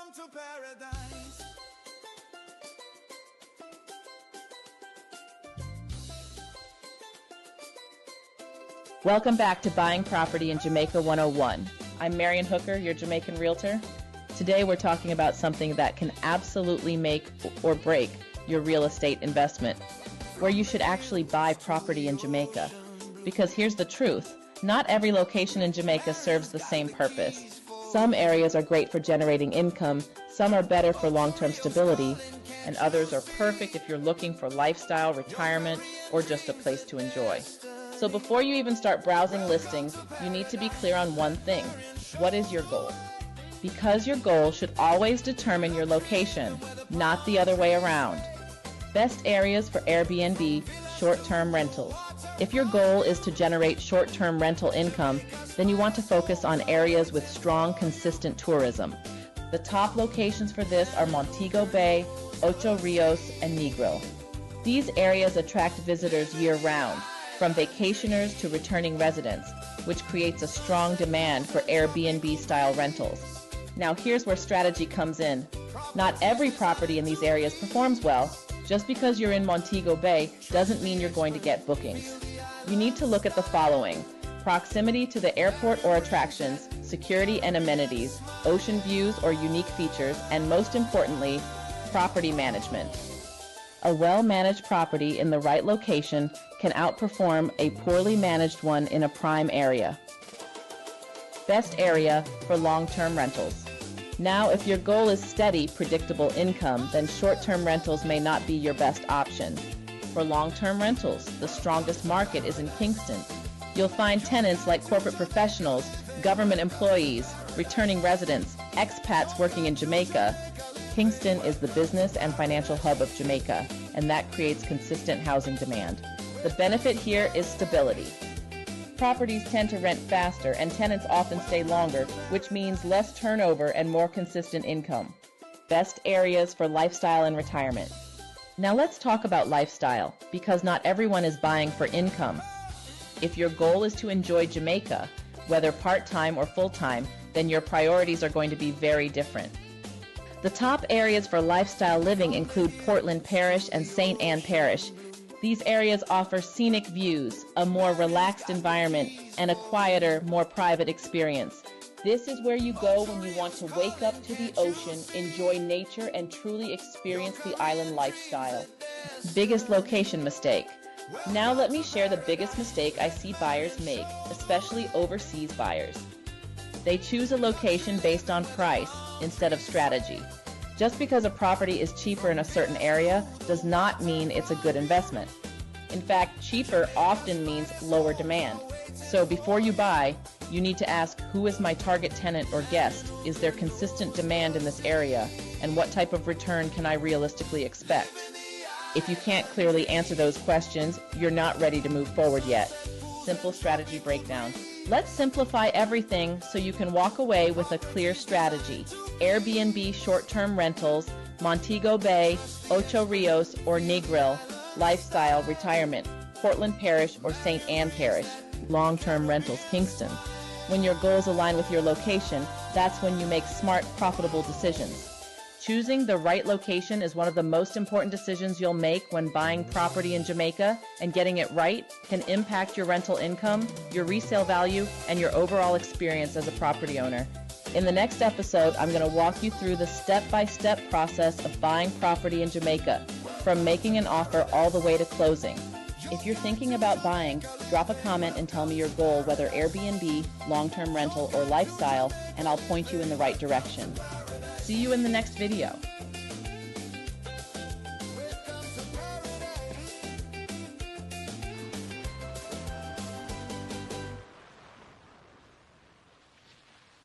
Welcome to paradise. Welcome back to Buying Property in Jamaica 101. I'm Marion Hooker, your Jamaican realtor. Today we're talking about something that can absolutely make or break your real estate investment, where you should actually buy property in Jamaica. Because here's the truth, not every location in Jamaica serves the same purpose. Some areas are great for generating income, some are better for long-term stability, and others are perfect if you're looking for lifestyle, retirement, or just a place to enjoy. So before you even start browsing listings, you need to be clear on one thing. What is your goal? Because your goal should always determine your location, not the other way around. Best areas for Airbnb, short-term rentals. If your goal is to generate short-term rental income, then you want to focus on areas with strong, consistent tourism. The top locations for this are Montego Bay, Ocho Rios, and Negril. These areas attract visitors year-round, from vacationers to returning residents, which creates a strong demand for Airbnb-style rentals. Now here's where strategy comes in. Not every property in these areas performs well. Just because you're in Montego Bay doesn't mean you're going to get bookings. You need to look at the following: proximity to the airport or attractions, security and amenities, ocean views or unique features, and most importantly, property management. A well-managed property in the right location can outperform a poorly managed one in a prime area. Best area for long-term rentals. Now, if your goal is steady, predictable income, then short-term rentals may not be your best option. For long-term rentals, the strongest market is in Kingston. You'll find tenants like corporate professionals, government employees, returning residents, expats working in Jamaica. Kingston is the business and financial hub of Jamaica, and that creates consistent housing demand. The benefit here is stability. Properties tend to rent faster and tenants often stay longer, which means less turnover and more consistent income. Best areas for lifestyle and retirement. Now let's talk about lifestyle, because not everyone is buying for income. If your goal is to enjoy Jamaica, whether part-time or full-time, then your priorities are going to be very different. The top areas for lifestyle living include Portland Parish and St. Ann Parish. These areas offer scenic views, a more relaxed environment, and a quieter, more private experience. This is where you go when you want to wake up to the ocean, enjoy nature, and truly experience the island lifestyle. Biggest location mistake. Now let me share the biggest mistake I see buyers make, especially overseas buyers. They choose a location based on price instead of strategy. Just because a property is cheaper in a certain area does not mean it's a good investment. In fact, cheaper often means lower demand. So before you buy, you need to ask, who is my target tenant or guest? Is there consistent demand in this area? And what type of return can I realistically expect? If you can't clearly answer those questions, you're not ready to move forward yet. Simple strategy breakdown. Let's simplify everything so you can walk away with a clear strategy. Airbnb short-term rentals, Montego Bay, Ocho Rios, or Negril, lifestyle retirement, Portland Parish or St. Ann Parish, long-term rentals, Kingston. When your goals align with your location, that's when you make smart, profitable decisions. Choosing the right location is one of the most important decisions you'll make when buying property in Jamaica, and getting it right can impact your rental income, your resale value, and your overall experience as a property owner. In the next episode, I'm going to walk you through the step-by-step process of buying property in Jamaica, from making an offer all the way to closing. If you're thinking about buying, drop a comment and tell me your goal, whether Airbnb, long-term rental, or lifestyle, and I'll point you in the right direction. See you in the next video.